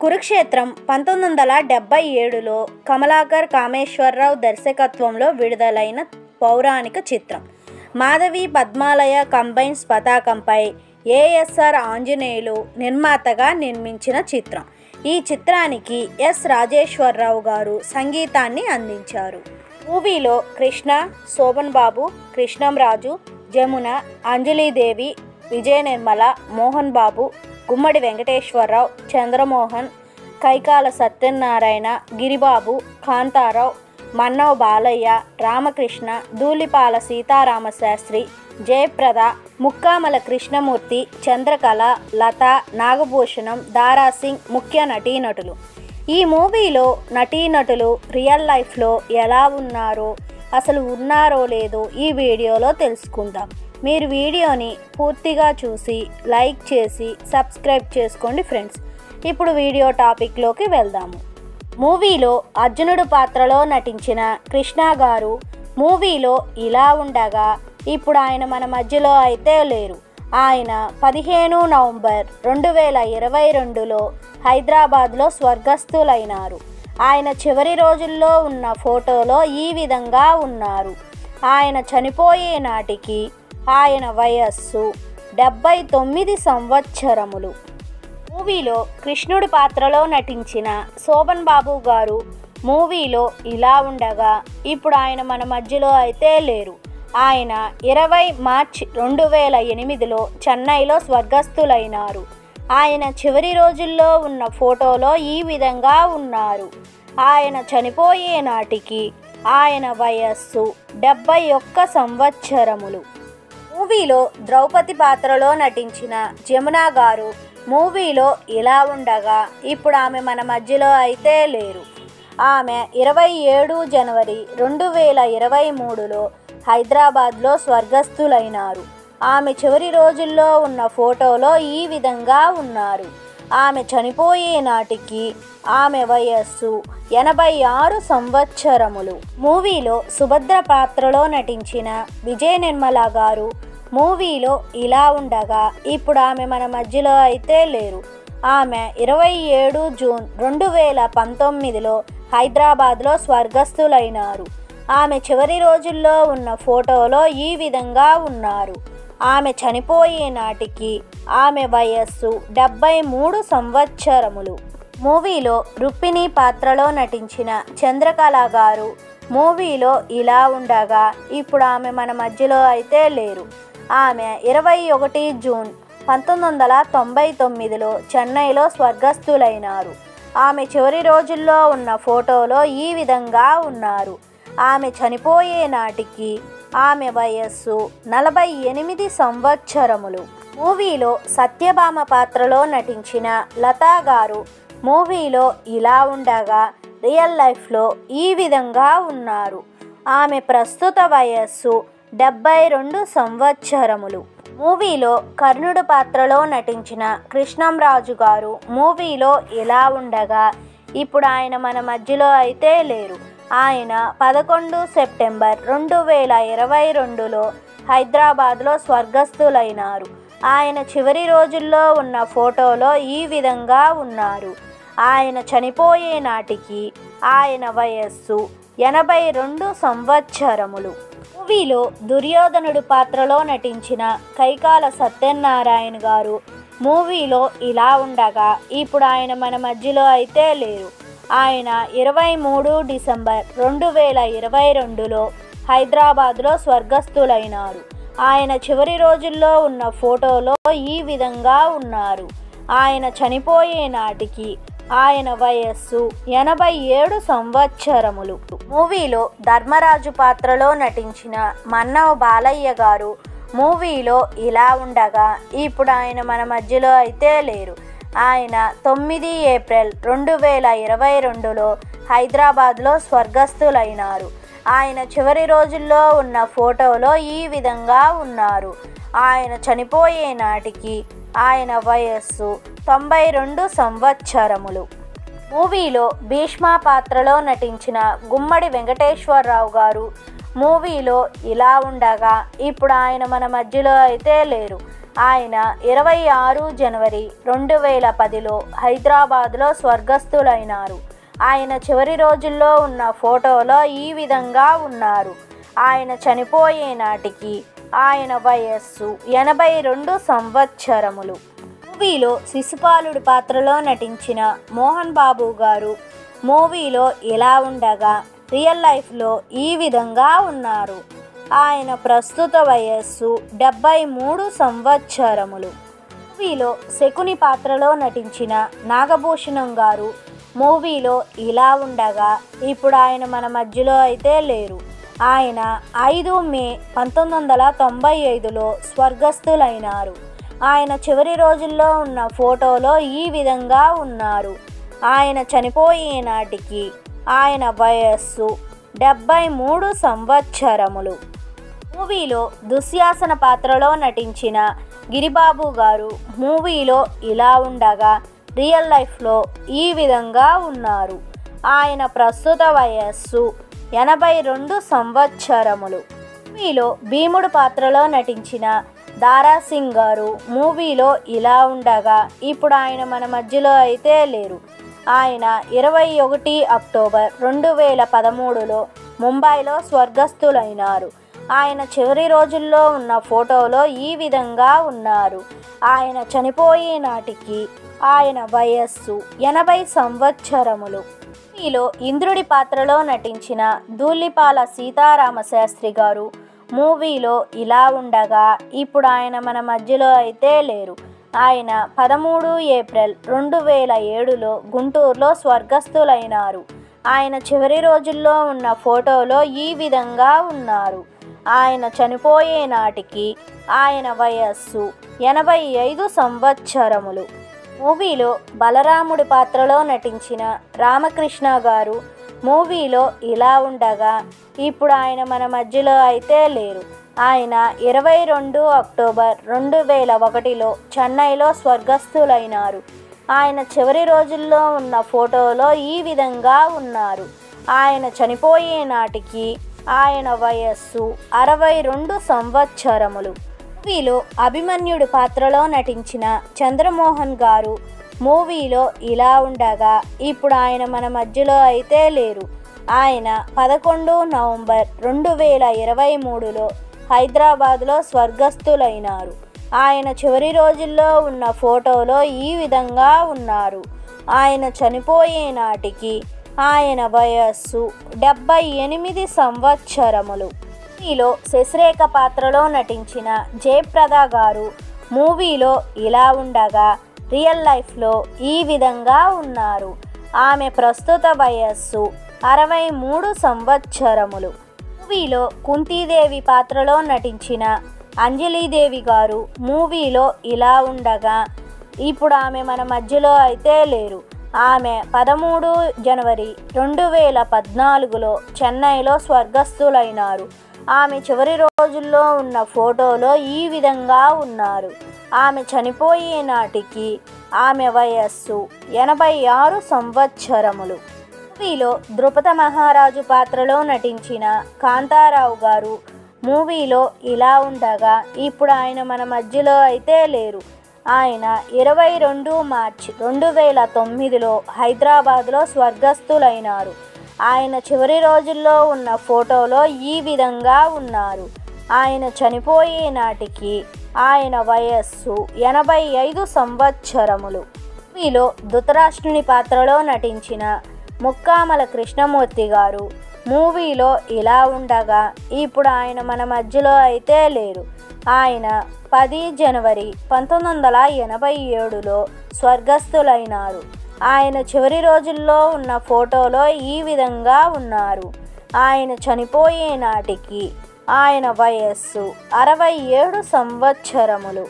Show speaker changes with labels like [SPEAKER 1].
[SPEAKER 1] కురుక్షేత్రం 1977లో కమలాకర్ కామేశ్వరరావు దర్శకత్వంలో విడుదలైన పౌరాణిక చిత్రం. మాధవి పద్మాలయ కంబైన్స్ పతాకంపై ఏఎస్ఆర్ ఆంజనేయులు నిర్మాతగా నిర్మించిన చిత్రం. ఈ చిత్రానికి ఎస్ రాజేశ్వరరావు గారు సంగీతాన్ని అందించారు. మూవీలో కృష్ణ, శోభన్ బాబు, కృష్ణంరాజు, జమున, అంజలీదేవి, విజయ నిర్మల, మోహన్ బాబు, గుమ్మడి వెంకటేశ్వరరావు, చంద్రమోహన్, కైకాల సత్యనారాయణ, గిరిబాబు, కాంతారావు, మన్నవ బాలయ్య, రామకృష్ణ, ధూళిపాల సీతారామశాస్త్రి, జయప్రద, ముక్కామల కృష్ణమూర్తి, చంద్రకళ, లత, నాగభూషణం, దారాసింగ్ ముఖ్య నటీనటులు. ఈ మూవీలో నటీనటులు రియల్ లైఫ్లో ఎలా ఉన్నారో, అసలు ఉన్నారో లేదో ఈ వీడియోలో తెలుసుకుందాం. మీరు వీడియోని పూర్తిగా చూసి లైక్ చేసి సబ్స్క్రైబ్ చేసుకోండి ఫ్రెండ్స్. ఇప్పుడు వీడియో టాపిక్లోకి వెళ్దాము. మూవీలో అర్జునుడు పాత్రలో నటించిన కృష్ణ గారు మూవీలో ఇలా ఉండగా ఇప్పుడు ఆయన మన మధ్యలో అయితే లేరు. ఆయన 15 నవంబర్ 2022లో హైదరాబాద్లో స్వర్గస్థులైనారు. ఆయన చివరి రోజుల్లో ఉన్న ఫోటోలో ఈ విధంగా ఉన్నారు. ఆయన చనిపోయే నాటికి ఆయన వయస్సు 79 సంవత్సరములు. మూవీలో కృష్ణుడి పాత్రలో నటించిన శోభన్ బాబు గారు మూవీలో ఇలా ఉండగా ఇప్పుడు ఆయన మన మధ్యలో అయితే లేరు. ఆయన 20 మార్చి 2008లో చెన్నైలో స్వర్గస్థులైనారు. ఆయన చివరి రోజుల్లో ఉన్న ఫోటోలో ఈ విధంగా ఉన్నారు. ఆయన చనిపోయే నాటికి ఆయన వయస్సు 71 సంవత్సరములు. మూవీలో ద్రౌపది పాత్రలో నటించిన జమున గారు మూవీలో ఇలా ఉండగా ఇప్పుడు ఆమె మన మధ్యలో అయితే లేరు. ఆమె 27 జనవరి 2023లో హైదరాబాద్లో స్వర్గస్థులైనారు. ఆమె చివరి రోజుల్లో ఉన్న ఫోటోలో ఈ విధంగా ఉన్నారు. ఆమె చనిపోయే నాటికి ఆమె వయస్సు 86 సంవత్సరములు. మూవీలో సుభద్ర పాత్రలో నటించిన విజయ నిర్మల గారు మూవీలో ఇలా ఉండగా ఇప్పుడు ఆమె మన మధ్యలో అయితే లేరు. ఆమె 27 జూన్ 2019లో హైదరాబాద్లో స్వర్గస్థులైనారు. ఆమె చివరి రోజుల్లో ఉన్న ఫోటోలో ఈ విధంగా ఉన్నారు. ఆమె చనిపోయే నాటికి ఆమె వయస్సు 73 సంవత్సరములు. మూవీలో రుక్మిణి పాత్రలో నటించిన చంద్రకళ గారు మూవీలో ఇలా ఉండగా ఇప్పుడు ఆమె మన మధ్యలో అయితే లేరు. ఆమె 21 జూన్ 1999లో చెన్నైలో స్వర్గస్థులైనారు. ఆమె చివరి రోజుల్లో ఉన్న ఫోటోలో ఈ విధంగా ఉన్నారు. ఆమె చనిపోయే నాటికి ఆమె వయస్సు 48 సంవత్సరములు. మూవీలో సత్యభామ పాత్రలో నటించిన లతా గారు మూవీలో ఇలా ఉండగా రియల్ లైఫ్లో ఈ విధంగా ఉన్నారు. ఆమె ప్రస్తుత వయస్సు 72 సంవత్సరములు. మూవీలో కర్ణుడు పాత్రలో నటించిన కృష్ణంరాజు గారు మూవీలో ఇలా ఉండగా ఇప్పుడు ఆయన మన మధ్యలో అయితే లేరు. ఆయన 11 సెప్టెంబర్ 2022లో హైదరాబాద్లో స్వర్గస్థులైనారు. ఆయన చివరి రోజుల్లో ఉన్న ఫోటోలో ఈ విధంగా ఉన్నారు. ఆయన చనిపోయే నాటికి ఆయన వయస్సు 82 సంవత్సరములు. మూవీలో దుర్యోధనుడు పాత్రలో నటించిన కైకాల సత్యనారాయణ గారు మూవీలో ఇలా ఉండగా ఇప్పుడు ఆయన మన మధ్యలో అయితే లేరు. ఆయన 23 డిసెంబర్ 2022లో హైదరాబాద్లో స్వర్గస్థులైనారు. ఆయన చివరి రోజుల్లో ఉన్న ఫోటోలో ఈ విధంగా ఉన్నారు. ఆయన చనిపోయే నాటికి ఆయన వయస్సు 87 సంవత్సరములు. మూవీలో ధర్మరాజు పాత్రలో నటించిన మన్నవ బాలయ్య గారు మూవీలో ఇలా ఉండగా ఇప్పుడు ఆయన మన మధ్యలో అయితే లేరు. ఆయన 9 ఏప్రిల్ 2022లో హైదరాబాద్లో స్వర్గస్థులైనారు. ఆయన చివరి రోజుల్లో ఉన్న ఫోటోలో ఈ విధంగా ఉన్నారు. ఆయన చనిపోయే నాటికి ఆయన వయస్సు 92 సంవత్సరములు. మూవీలో భీష్మ పాత్రలో నటించిన గుమ్మడి వెంకటేశ్వరరావు గారు మూవీలో ఇలా ఉండగా ఇప్పుడు ఆయన మన మధ్యలో అయితే లేరు. ఆయన 26 జనవరి 2010లో హైదరాబాద్లో స్వర్గస్థులైనారు. ఆయన చివరి రోజుల్లో ఉన్న ఫోటోలో ఈ విధంగా ఉన్నారు. ఆయన చనిపోయే నాటికి ఆయన వయస్సు 82 సంవత్సరములు. మూవీలో శిశుపాలుడి పాత్రలో నటించిన మోహన్ బాబు గారు మూవీలో ఇలా ఉండగా రియల్ లైఫ్లో ఈ విధంగా ఉన్నారు. ఆయన ప్రస్తుత వయస్సు 73 సంవత్సరములు. మూవీలో శకుని పాత్రలో నటించిన నాగభూషణం గారు మూవీలో ఇలా ఉండగా ఇప్పుడు ఆయన మన మధ్యలో అయితే లేరు. ఆయన 5 మే 1995లో స్వర్గస్థులైనారు. ఆయన చివరి రోజుల్లో ఉన్న ఫోటోలో ఈ విధంగా ఉన్నారు. ఆయన చనిపోయే నాటికి ఆయన వయస్సు 73 సంవత్సరములు. మూవీలో దుశ్శాసన పాత్రలో నటించిన గిరిబాబు గారు మూవీలో ఇలా ఉండగా రియల్ లైఫ్లో ఈ విధంగా ఉన్నారు. ఆయన ప్రస్తుత వయస్సు 82 సంవత్సరములు. మూవీలో భీముడు పాత్రలో నటించిన దారాసింగ్ గారు మూవీలో ఇలా ఉండగా ఇప్పుడు ఆయన మన మధ్యలో అయితే లేరు. ఆయన 21 అక్టోబర్ 2013లో ముంబైలో స్వర్గస్థులైనారు. ఆయన చివరి రోజుల్లో ఉన్న ఫోటోలో ఈ విధంగా ఉన్నారు. ఆయన చనిపోయే నాటికి ఆయన వయస్సు 80 సంవత్సరములు. మూవీలో ఇంద్రుడి పాత్రలో నటించిన ధూళిపాల సీతారామశాస్త్రి గారు మూవీలో ఇలా ఉండగా ఇప్పుడు ఆయన మన మధ్యలో అయితే లేరు. ఆయన 13 ఏప్రిల్ 2007లో గుంటూరులో స్వర్గస్థులైనారు. ఆయన చివరి రోజుల్లో ఉన్న ఫోటోలో ఈ విధంగా ఉన్నారు. ఆయన చనిపోయే నాటికి ఆయన వయస్సు 85 సంవత్సరములు. మూవీలో బలరాముడి పాత్రలో నటించిన రామకృష్ణ గారు మూవీలో ఇలా ఉండగా ఇప్పుడు ఆయన మన మధ్యలో అయితే లేరు. ఆయన 22 అక్టోబర్ 2001లో చెన్నైలో స్వర్గస్థులైనారు. ఆయన చివరి రోజుల్లో ఉన్న ఫోటోలో ఈ విధంగా ఉన్నారు. ఆయన చనిపోయే నాటికి ఆయన వయస్సు 62 సంవత్సరములు. మూవీలో అభిమన్యుడి పాత్రలో నటించిన చంద్రమోహన్ గారు మూవీలో ఇలా ఉండగా ఇప్పుడు ఆయన మన మధ్యలో అయితే లేరు. ఆయన 11 నవంబర్ 2023లో హైదరాబాద్లో స్వర్గస్థులైనారు. ఆయన చివరి రోజుల్లో ఉన్న ఫోటోలో ఈ విధంగా ఉన్నారు. ఆయన చనిపోయే నాటికి ఆయన వయస్సు 78 సంవత్సరములు. మూవీలో శశిరేఖ పాత్రలో నటించిన జయప్రద గారు మూవీలో ఇలా ఉండగా రియల్ లైఫ్లో ఈ విధంగా ఉన్నారు. ఆమె ప్రస్తుత వయస్సు 63 సంవత్సరములు. మూవీలో కుంతీదేవి పాత్రలో నటించిన అంజలీదేవి గారు మూవీలో ఇలా ఉండగా ఇప్పుడు ఆమె మన మధ్యలో అయితే లేరు. ఆమె 13 జనవరి 2014లో చెన్నైలో స్వర్గస్థులైనారు. ఆమె చివరి రోజుల్లో ఉన్న ఫోటోలో ఈ విధంగా ఉన్నారు. ఆమె చనిపోయే నాటికి ఆమె వయస్సు 86 సంవత్సరములు. మూవీలో ద్రుపద మహారాజు పాత్రలో నటించిన కాంతారావు గారు మూవీలో ఇలా ఉండగా ఇప్పుడు ఆయన మన మధ్యలో అయితే లేరు. ఆయన 22 మార్చి 2009లో హైదరాబాద్లో స్వర్గస్థులైనారు. ఆయన చివరి రోజుల్లో ఉన్న ఫోటోలో ఈ విధంగా ఉన్నారు. ఆయన చనిపోయే నాటికి ఆయన వయస్సు 85 సంవత్సరములు. మూవీలో ధృతరాష్ట్రుని పాత్రలో నటించిన ముక్కామల కృష్ణమూర్తి గారు మూవీలో ఇలా ఉండగా ఇప్పుడు ఆయన మన మధ్యలో అయితే లేరు. ఆయన 10 జనవరి 1987లో స్వర్గస్థులైనారు. ఆయన చివరి రోజుల్లో ఉన్న ఫోటోలో ఈ విధంగా ఉన్నారు. ఆయన చనిపోయే నాటికి ఆయన వయస్సు 67 సంవత్సరములు.